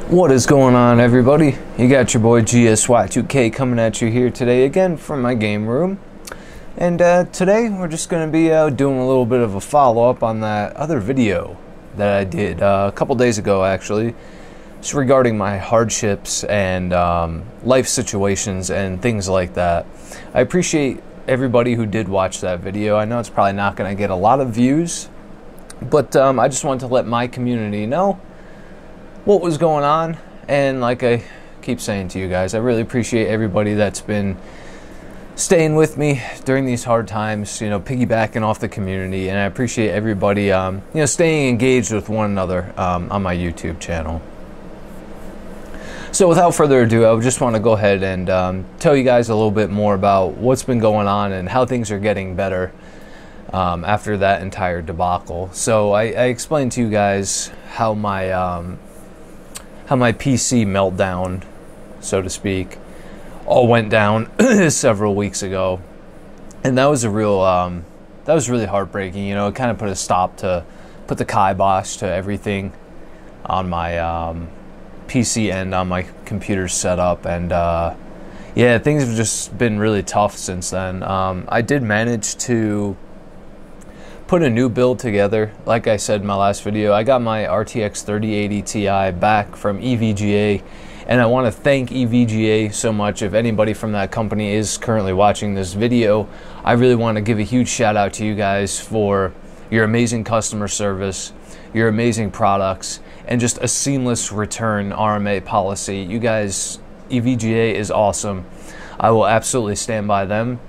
What is going on, everybody? You got your boy GSY2K coming at you here today again from my game room. And today we're just going to be doing a little bit of a follow-up on that other video that I did a couple days ago, actually. It's regarding my hardships and life situations and things like that. I appreciate everybody who did watch that video. I know it's probably not going to get a lot of views, but I just wanted to let my community know what was going on. And like I keep saying to you guys, I really appreciate everybody that's been staying with me during these hard times, you know, piggybacking off the community. And I appreciate everybody, you know, staying engaged with one another on my YouTube channel. So without further ado, I just want to go ahead and tell you guys a little bit more about what's been going on and how things are getting better after that entire debacle. So I explained to you guys how my PC meltdown, so to speak, all went down several weeks ago, and that was a real that was really heartbreaking. You know, it kind of put a stop to put the kibosh to everything on my PC and on my computer setup, and yeah, things have just been really tough since then. I did manage to put a new build together. Like I said in my last video, I got my RTX 3080 Ti back from EVGA, and I want to thank EVGA so much. If anybody from that company is currently watching this video, I really want to give a huge shout out to you guys for your amazing customer service, your amazing products, and just a seamless return RMA policy. You guys, EVGA is awesome. I will absolutely stand by them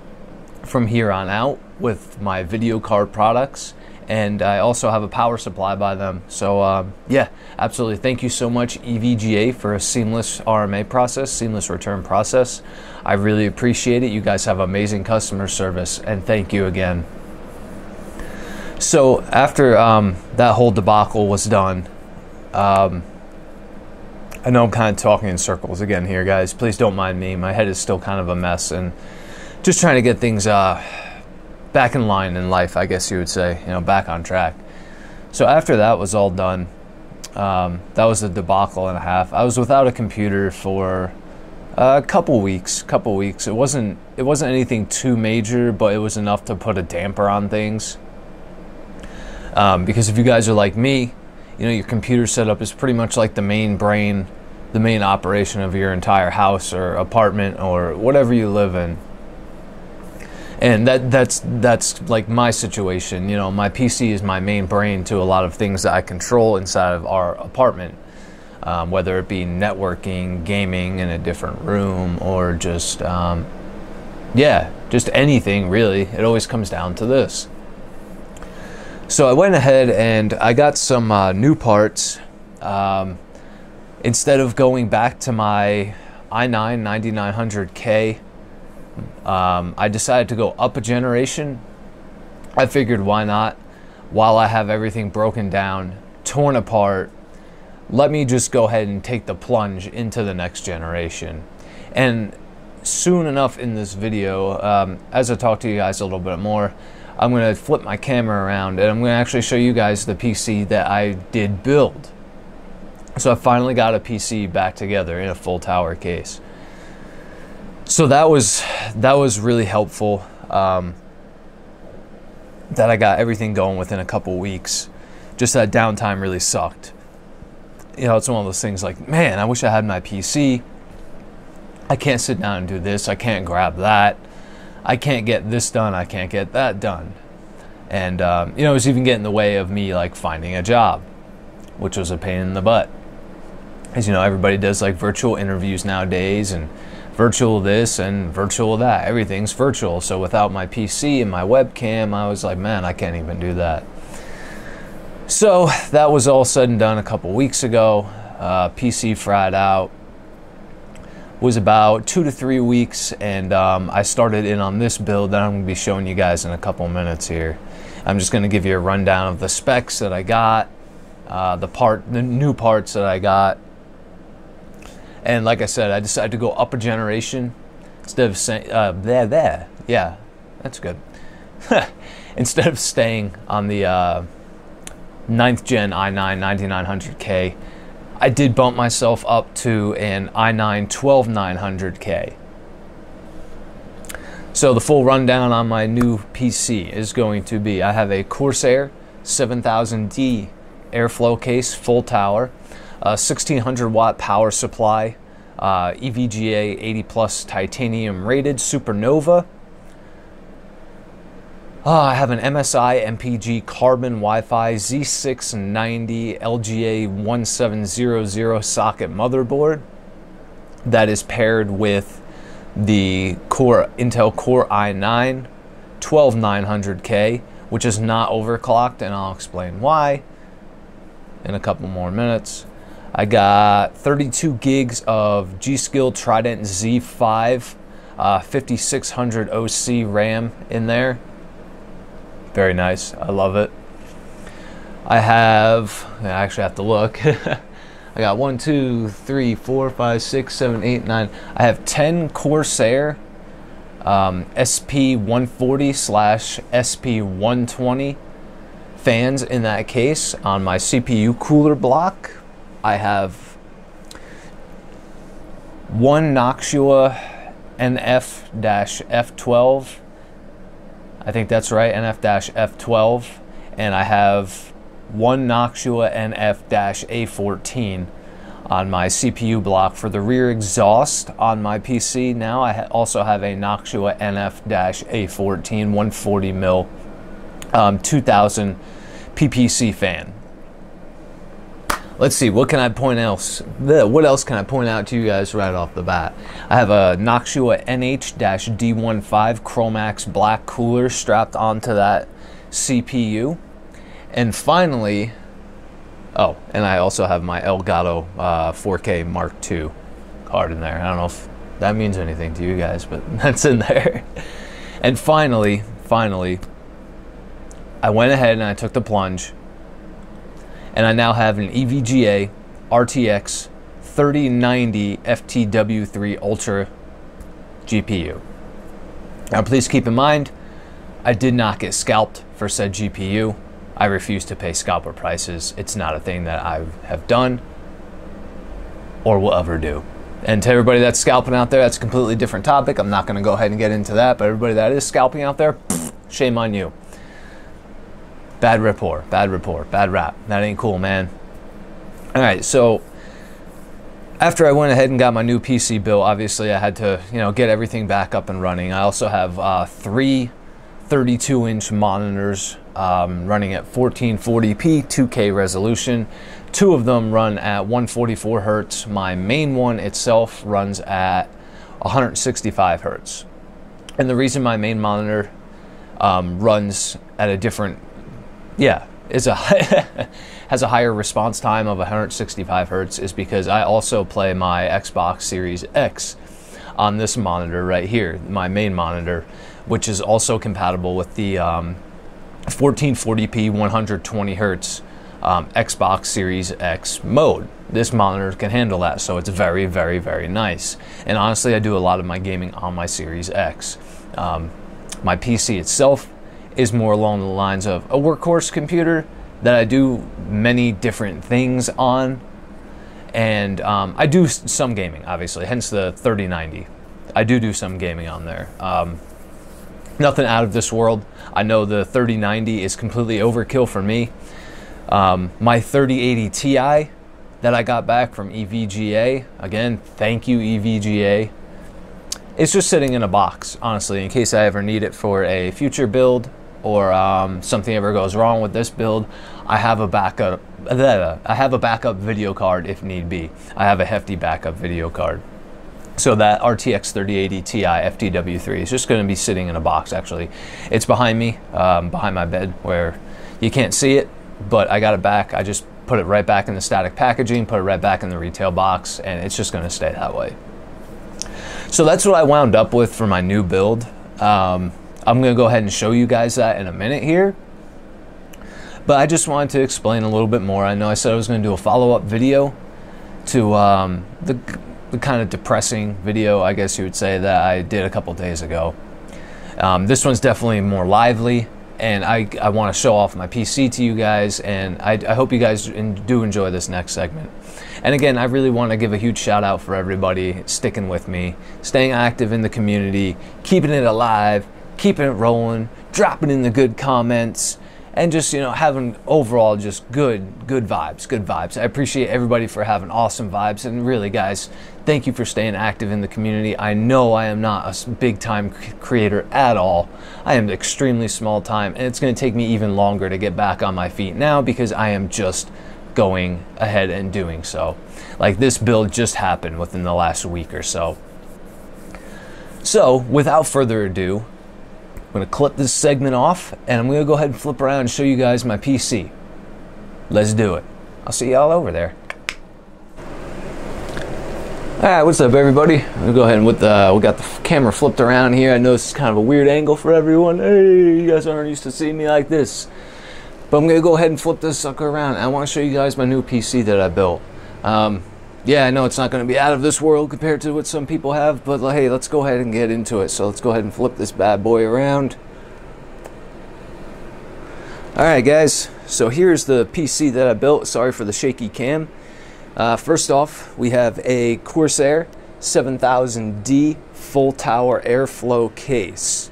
from here on out with my video card products, and I also have a power supply by them. So yeah, absolutely, thank you so much, EVGA, for a seamless RMA process, seamless return process. I really appreciate it. You guys have amazing customer service, and thank you again. So after that whole debacle was done, I know I'm kind of talking in circles again here, guys. Please don't mind me. My head is still kind of a mess, and just trying to get things back in line in life, I guess you would say, you know, back on track. So after that was all done, that was a debacle and a half. I was without a computer for a couple weeks. It wasn't anything too major, but it was enough to put a damper on things. Because if you guys are like me, you know, your computer setup is pretty much like the main brain, the main operation of your entire house or apartment or whatever you live in. And that's like my situation. You know, my PC is my main brain to a lot of things that I control inside of our apartment, whether it be networking, gaming in a different room, or just yeah, just anything really. It always comes down to this. So I went ahead and I got some new parts. Instead of going back to my i9 9900K, I decided to go up a generation. I figured, why not? While I have everything broken down, torn apart, let me just go ahead and take the plunge into the next generation. And soon enough in this video, as I talk to you guys a little bit more, I'm going to flip my camera around and I'm going to actually show you guys the PC that I did build. So I finally got a PC back together in a full tower case. So that was really helpful, that I got everything going within a couple weeks. Just that downtime really sucked. You know, it's one of those things like, man, I wish I had my PC. I can't sit down and do this. I can't grab that. I can't get this done. I can't get that done. And, you know, it was even getting in the way of me, like, finding a job, which was a pain in the butt. As you know, everybody does, like, virtual interviews nowadays, and virtual this and virtual that. Everything's virtual. So without my PC and my webcam, I was like, man, I can't even do that. So that was all said and done a couple weeks ago. PC fried out. Was about 2 to 3 weeks, and I started in on this build that I'm going to be showing you guys in a couple minutes here. I'm just going to give you a rundown of the specs that I got, the new parts that I got. And like I said, I decided to go up a generation instead of saying, yeah, that's good. Instead of staying on the 9th gen i9 9900K, I did bump myself up to an i9 12900K. So the full rundown on my new PC is going to be, I have a Corsair 7000D airflow case, full tower, 1600 watt power supply, EVGA 80 plus titanium rated Supernova. I have an MSI MPG Carbon Wi-Fi Z690 LGA 1700 socket motherboard that is paired with the Intel Core i9 12900K, which is not overclocked, and I'll explain why in a couple more minutes. I got 32 gigs of G.Skill Trident Z5 5600 OC RAM in there. Very nice. I love it. I actually have to look. I got 1, 2, 3, 4, 5, 6, 7, 8, 9. I have 10 Corsair SP140/SP120 fans in that case on my CPU cooler block. I have one Noctua NF-F12. I think that's right, NF-F12. And I have one Noctua NF-A14 on my CPU block for the rear exhaust on my PC. Now I also have a Noctua NF-A14 140mm 2000 PPC fan. Let's see, what else can I point out to you guys right off the bat? I have a Noctua NH-D15 Chromax black cooler strapped onto that CPU. And finally, and I also have my Elgato 4K Mark II card in there. I don't know if that means anything to you guys, but that's in there. And finally, I went ahead and I took the plunge, and I now have an EVGA RTX 3090 FTW3 Ultra GPU. Now please keep in mind, I did not get scalped for said GPU. I refuse to pay scalper prices. It's not a thing that I have done or will ever do. And to everybody that's scalping out there, that's a completely different topic. I'm not going to go ahead and get into that, but everybody that is scalping out there, shame on you. Bad rapport, bad rap. That ain't cool, man. All right, so after I went ahead and got my new PC built, obviously I had to, get everything back up and running. I also have 3 32-inch monitors running at 1440p 2K resolution. 2 of them run at 144 hertz. My main one itself runs at 165 hertz. And the reason my main monitor runs at a different has a higher response time of 165 hertz is because I also play my Xbox Series X on this monitor right here, my main monitor, which is also compatible with the 1440p 120 hertz Xbox Series X mode. This monitor can handle that, so it's very, very, very nice. And honestly, I do a lot of my gaming on my Series X. My PC itself is more along the lines of a workhorse computer that I do many different things on, and I do some gaming, obviously, hence the 3090. I do some gaming on there. Nothing out of this world. I know the 3090 is completely overkill for me. My 3080 Ti that I got back from EVGA, again, thank you EVGA, it's just sitting in a box, honestly, in case I ever need it for a future build, or something ever goes wrong with this build. I have a backup video card if need be. I have a hefty backup video card. So that RTX 3080 Ti FTW3 is just going to be sitting in a box, actually. It's behind me, behind my bed, where you can't see it, but I got it back. I just put it right back in the static packaging, put it right back in the retail box, and it's just going to stay that way. So that's what I wound up with for my new build. I'm going to go ahead and show you guys that in a minute here. But I just wanted to explain a little bit more. I know I said I was going to do a follow-up video to the kind of depressing video, I guess you would say, that I did a couple days ago. This one's definitely more lively. and I want to show off my PC to you guys, and I hope you guys do enjoy this next segment. And again, I really want to give a huge shout out for everybody sticking with me, staying active in the community, keeping it alive, keeping it rolling, dropping in the good comments, and just, you know, having overall just good vibes. I appreciate everybody for having awesome vibes, and really, guys, thank you for staying active in the community. I know I am not a big time creator at all. I am extremely small time, and it's going to take me even longer to get back on my feet now because I am just going ahead and doing so. Like, this build just happened within the last week or so. So without further ado, I'm going to clip this segment off, and I'm going to go ahead and flip around and show you guys my PC. Let's do it. I'll see y'all over there. Alright, what's up, everybody? We'll go ahead and we got the camera flipped around here. I know this is kind of a weird angle for everyone. Hey, you guys aren't used to seeing me like this. But I'm going to go ahead and flip this sucker around. I want to show you guys my new PC that I built. Yeah, I know it's not going to be out of this world compared to what some people have, but hey, let's go ahead and get into it. So let's go ahead and flip this bad boy around. Alright, guys, so here's the PC that I built. Sorry for the shaky cam. First off, we have a Corsair 7000D full tower airflow case.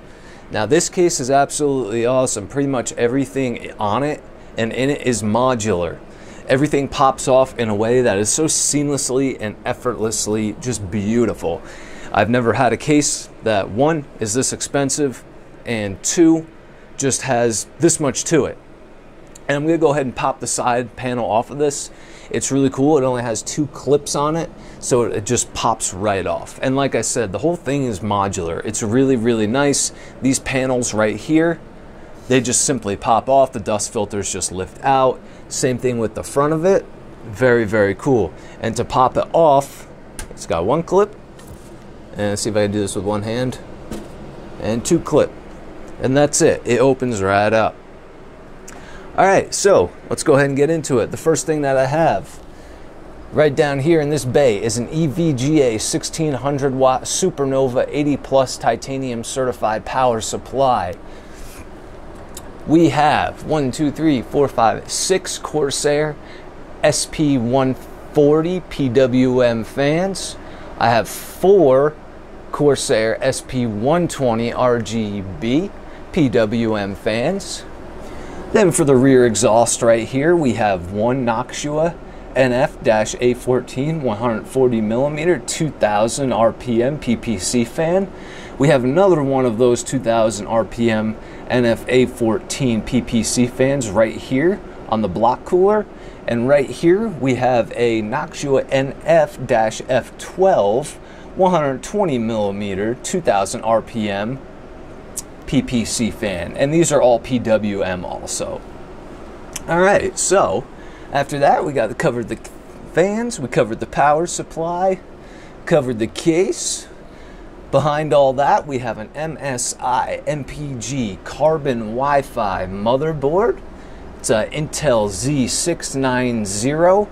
Now, this case is absolutely awesome. Pretty much everything on it and in it is modular. Everything pops off in a way that is so seamlessly and effortlessly just beautiful. I've never had a case that, one, is this expensive, and two, just has this much to it. And I'm going to go ahead and pop the side panel off of this. It's really cool. It only has 2 clips on it, so it just pops right off. And like I said, the whole thing is modular. It's really nice. These panels right here, they just simply pop off. The dust filters just lift out. Same thing with the front of it. Very cool. And to pop it off, it's got 1 clip. And let's see if I can do this with 1 hand. And 2 clip. And that's it. It opens right up. Alright, so let's go ahead and get into it. The first thing that I have right down here in this bay is an EVGA 1600 watt Supernova 80 plus titanium certified power supply. We have 6 Corsair SP140 PWM fans. I have 4 Corsair SP120 RGB PWM fans. Then for the rear exhaust right here, we have 1 Noctua NF-A14 140mm 2000 RPM PPC fan. We have another one of those 2000 RPM NF-A14 PPC fans right here on the block cooler. And right here we have a Noctua NF-F12 120mm 2000 RPM PPC fan, and these are all PWM also. Alright, so after that we covered the fans, we covered the power supply, covered the case. Behind all that we have an MSI MPG carbon Wi-Fi motherboard. It's an Intel Z690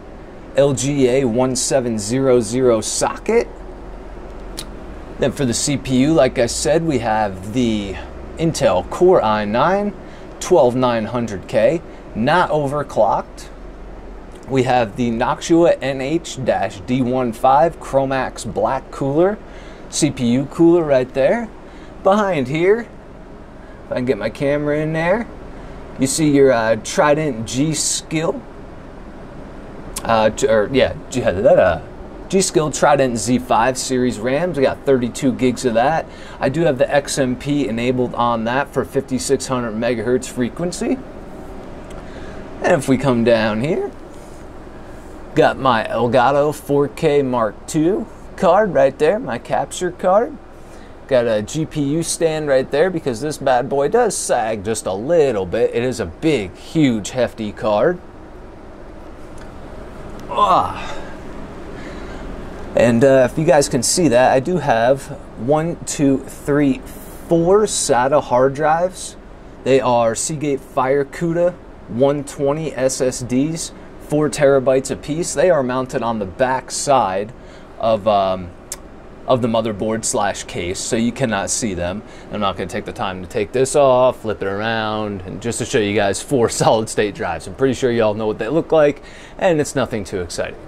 LGA 1700 socket. Then for the CPU, like I said, we have the Intel Core i9 12900K, not overclocked. We have the Noctua NH-D15 Chromax Black Cooler, CPU cooler right there. Behind here, if I can get my camera in there, you see your Trident G-Skill, G-Skill Trident Z5 series RAMs. We got 32 gigs of that. I do have the XMP enabled on that for 5600 megahertz frequency. And if we come down here, got my Elgato 4K Mark II card right there, my capture card. Got a GPU stand right there because this bad boy does sag just a little bit. It is a big, huge, hefty card. And if you guys can see that, I do have 4 SATA hard drives. They are Seagate FireCuda 120 SSDs, 4 terabytes apiece. They are mounted on the back side of of the motherboard slash case, so you cannot see them. I'm not going to take the time to take this off, flip it around, and just to show you guys 4 solid state drives. I'm pretty sure you all know what they look like, and it's nothing too exciting.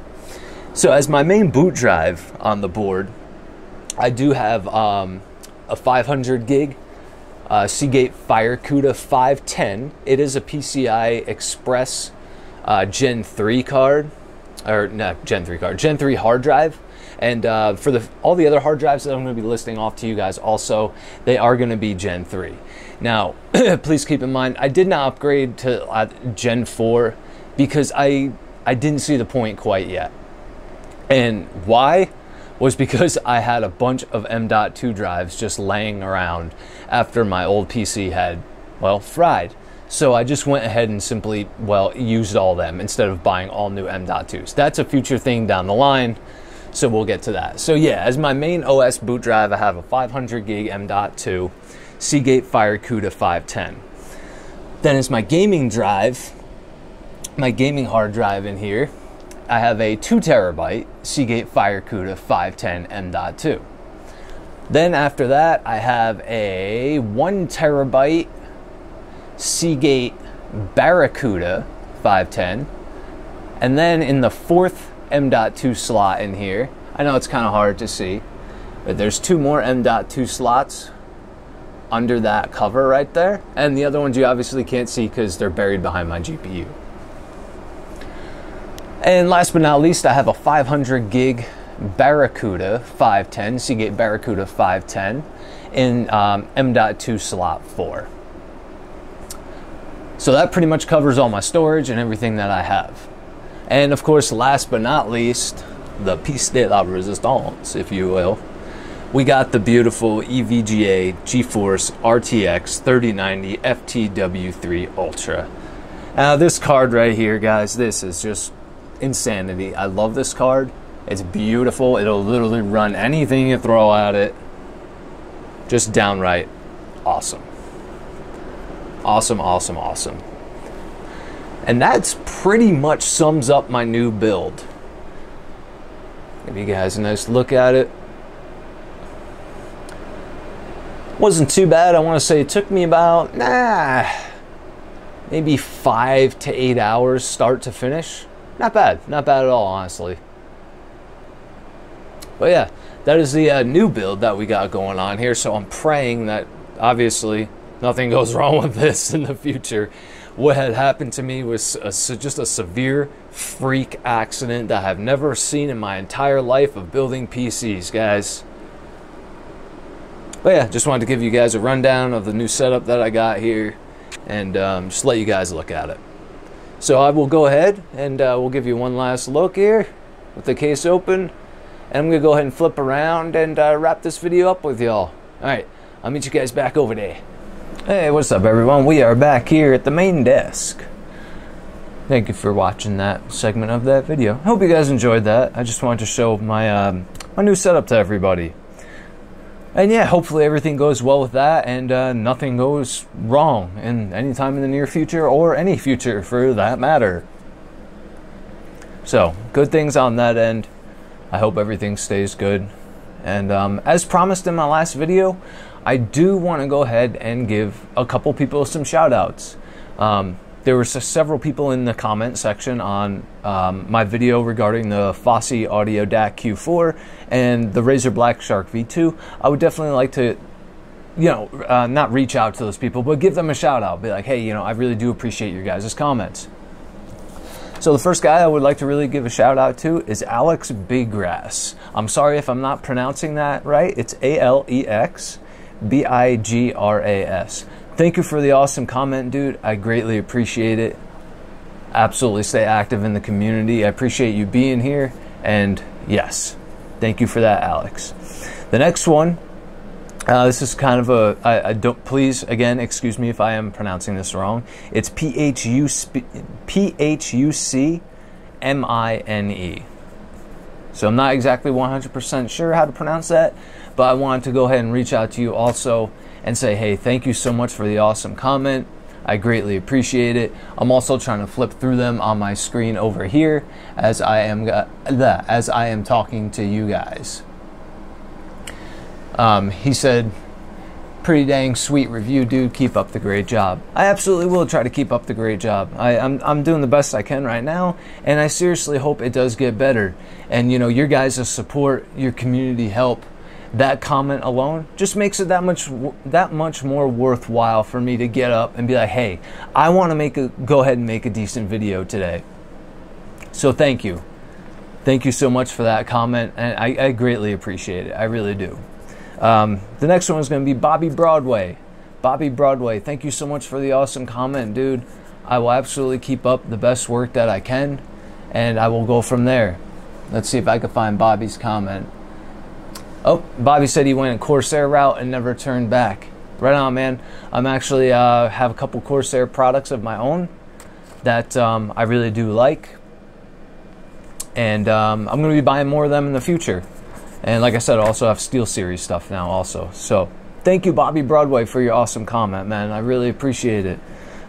So as my main boot drive on the board, I do have a 500 gig Seagate FireCuda 510. It is a PCI Express Gen 3 card, or not Gen 3 card, Gen 3 hard drive. And for all the other hard drives that I'm going to be listing off to you guys also, they are going to be Gen 3. Now, please keep in mind, I did not upgrade to Gen 4 because I didn't see the point quite yet. And why? Was because I had a bunch of M.2 drives just laying around after my old PC had, well, fried. So I just went ahead and simply, well, used all them instead of buying all new M.2s. That's a future thing down the line, so we'll get to that. So yeah, as my main OS boot drive, I have a 500 gig M.2 Seagate FireCuda 510. Then as my gaming drive, my gaming hard drive in here, I have a 2 terabyte Seagate FireCuda 510 M.2. Then after that, I have a 1 terabyte Seagate Barracuda 510. And then in the 4th M.2 slot in here, I know it's kind of hard to see, but there's 2 more M.2 slots under that cover right there. And the other ones you obviously can't see because they're buried behind my GPU. And last but not least, I have a 500 gig Barracuda 510, Seagate Barracuda 510 in M.2 slot 4. So that pretty much covers all my storage and everything that I have. And of course, last but not least, the piece de la resistance, if you will. We got the beautiful EVGA GeForce RTX 3090 FTW3 Ultra. Now this card right here, guys, this is just insanity. I love this card. It's beautiful. It'll literally run anything you throw at it. Just downright awesome. Awesome, awesome, awesome. And that's pretty much sums up my new build. Give you guys a nice look at it. Wasn't too bad. I want to say it took me about maybe 5 to 8 hours start to finish. Not bad. Not bad at all, honestly. But yeah, that is the new build that we got going on here. So I'm praying that, obviously, nothing goes wrong with this in the future. What had happened to me was just a severe freak accident that I've never seen in my entire life of building PCs, guys. But yeah, just wanted to give you guys a rundown of the new setup that I got here and just let you guys look at it. So I will go ahead and we'll give you one last look here with the case open. And I'm going to go ahead and flip around and wrap this video up with y'all. Alright, I'll meet you guys back over there. Hey, what's up everyone? We are back here at the main desk. Thank you for watching that segment of that video. I hope you guys enjoyed that. I just wanted to show my, my new setup to everybody. And yeah, hopefully everything goes well with that and nothing goes wrong in any time in the near future or any future for that matter. So, good things on that end. I hope everything stays good. And as promised in my last video, I do want to go ahead and give a couple people some shout outs. There were several people in the comment section on my video regarding the Fosse Audio DAC Q4 and the Razer Black Shark V2. I would definitely like to, you know, not reach out to those people, but give them a shout out. Be like, hey, you know, I really do appreciate your guys' comments. So the first guy I would like to really give a shout out to is Alex Biggrass. I'm sorry if I'm not pronouncing that right. It's ALEX BIGRAS. Thank you for the awesome comment, dude. I greatly appreciate it. Absolutely stay active in the community. I appreciate you being here. And yes, thank you for that, Alex. The next one, this is kind of a, I don't, please, again, excuse me if I am pronouncing this wrong. It's PHUCMINE. So I'm not exactly 100% sure how to pronounce that, but I wanted to go ahead and reach out to you also and say, hey, thank you so much for the awesome comment. I greatly appreciate it. I'm also trying to flip through them on my screen over here as I am talking to you guys. He said, pretty dang sweet review, dude. Keep up the great job. I absolutely will try to keep up the great job. I'm doing the best I can right now, and I seriously hope it does get better. And you know, your guys' support, your community help, that comment alone just makes it that much more worthwhile for me to get up and be like, hey, I want to go ahead and make a decent video today. So thank you so much for that comment, and I greatly appreciate it. I really do. The next one is going to be Bobby Broadway. Bobby Broadway, thank you so much for the awesome comment, dude. I will absolutely keep up the best work that I can, and I will go from there. Let's see if I can find Bobby's comment. Oh, Bobby said he went a Corsair route and never turned back. Right on, man. I'm actually have a couple Corsair products of my own that I really do like, and I'm going to be buying more of them in the future. And like I said, I also have Steel Series stuff now also. So thank you, Bobby Broadway, for your awesome comment, man. I really appreciate it.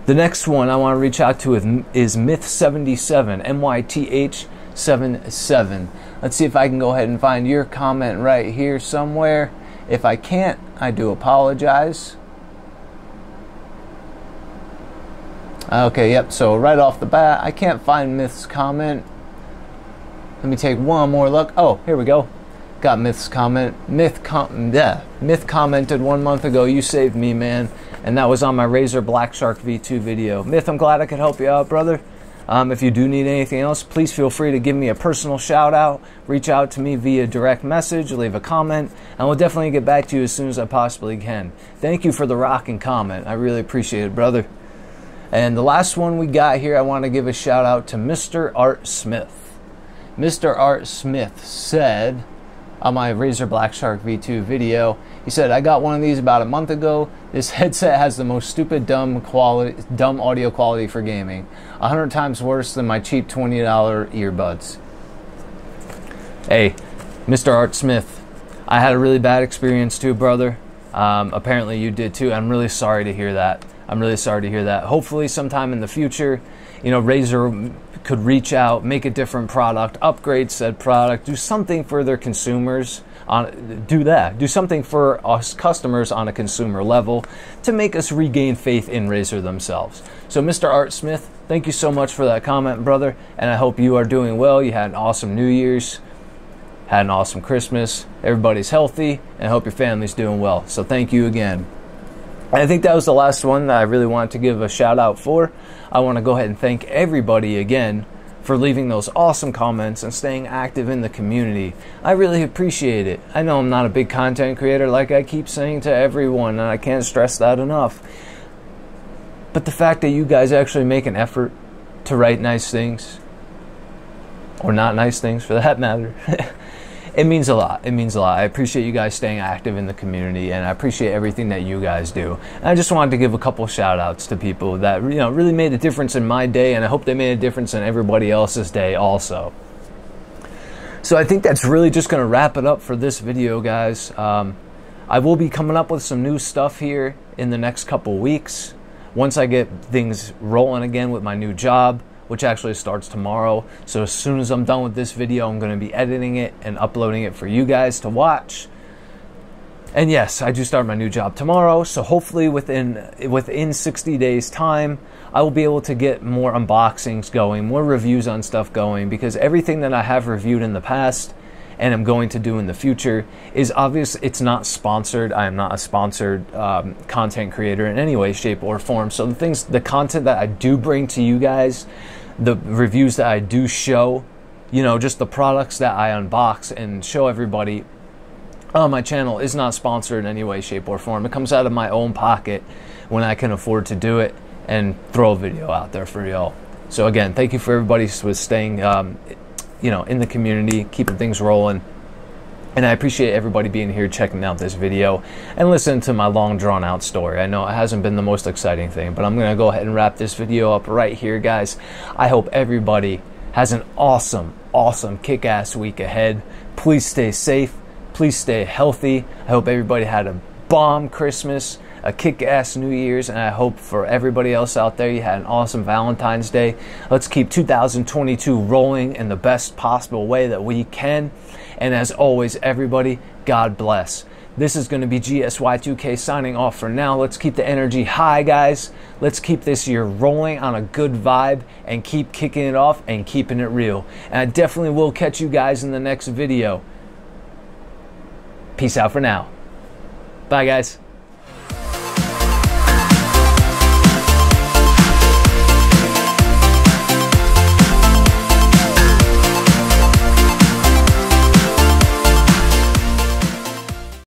The next one I want to reach out to is Myth77, MYTH77. Let's see if I can go ahead and find your comment right here somewhere. If I can't, I do apologize. Okay, yep, so right off the bat, I can't find Myth's comment. Let me take one more look. Oh, here we go. Got Myth's comment. Myth commented 1 month ago, you saved me, man. And that was on my Razer Black Shark V2 video. Myth, I'm glad I could help you out, brother. If you do need anything else, please feel free to give me a personal shout out. Reach out to me via direct message, leave a comment, and we'll definitely get back to you as soon as I possibly can. Thank you for the rocking comment. I really appreciate it, brother. And the last one we got here, I want to give a shout out to Mr. Art Smith. Mr. Art Smith said on my Razer Black Shark V2 video, he said, I got one of these about a month ago. This headset has the most stupid dumb audio quality for gaming. 100 times worse than my cheap $20 earbuds. Hey, Mr. Art Smith, I had a really bad experience too, brother. Apparently you did too. I'm really sorry to hear that. I'm really sorry to hear that. Hopefully sometime in the future, you know, Razer could reach out, make a different product, upgrade said product, do something for their consumers. Do something for us customers on a consumer level to make us regain faith in Razer themselves. So Mr. Art Smith, thank you so much for that comment, brother, and I hope you are doing well. You had an awesome New Year's, had an awesome Christmas, everybody's healthy, and I hope your family's doing well. So thank you again. And I think that was the last one that I really wanted to give a shout out for. I want to go ahead and thank everybody again for leaving those awesome comments and staying active in the community. I really appreciate it. I know I'm not a big content creator like I keep saying to everyone, and I can't stress that enough. But the fact that you guys actually make an effort to write nice things, or not nice things for that matter, it means a lot. It means a lot. I appreciate you guys staying active in the community, and I appreciate everything that you guys do. And I just wanted to give a couple shout outs to people that, you know, really made a difference in my day, and I hope they made a difference in everybody else's day also. So I think that's really just going to wrap it up for this video, guys. I will be coming up with some new stuff here in the next couple weeks once I get things rolling again with my new job, which actually starts tomorrow. So as soon as I'm done with this video, I'm going to be editing it and uploading it for you guys to watch. And yes, I do start my new job tomorrow, so hopefully within 60 days time, I will be able to get more unboxings going, more reviews on stuff going, because everything that I have reviewed in the past and I'm going to do in the future is obvious. It's not sponsored. I am not a sponsored content creator in any way, shape, or form. So the content that I do bring to you guys, the reviews that I do show, you know, just the products that I unbox and show everybody on my channel is not sponsored in any way, shape, or form. It comes out of my own pocket when I can afford to do it and throw a video out there for y'all. So again, thank you for everybody for staying you know, in the community, keeping things rolling. And I appreciate everybody being here, checking out this video, and listening to my long drawn out story. I know it hasn't been the most exciting thing, but I'm going to go ahead and wrap this video up right here, guys. I hope everybody has an awesome, awesome, kick-ass week ahead. Please stay safe. Please stay healthy. I hope everybody had a bomb Christmas, a kick-ass New Year's, and I hope for everybody else out there you had an awesome Valentine's Day. Let's keep 2022 rolling in the best possible way that we can. And as always, everybody, God bless. This is going to be GSY2K signing off for now. Let's keep the energy high, guys. Let's keep this year rolling on a good vibe and keep kicking it off and keeping it real. And I definitely will catch you guys in the next video. Peace out for now. Bye, guys.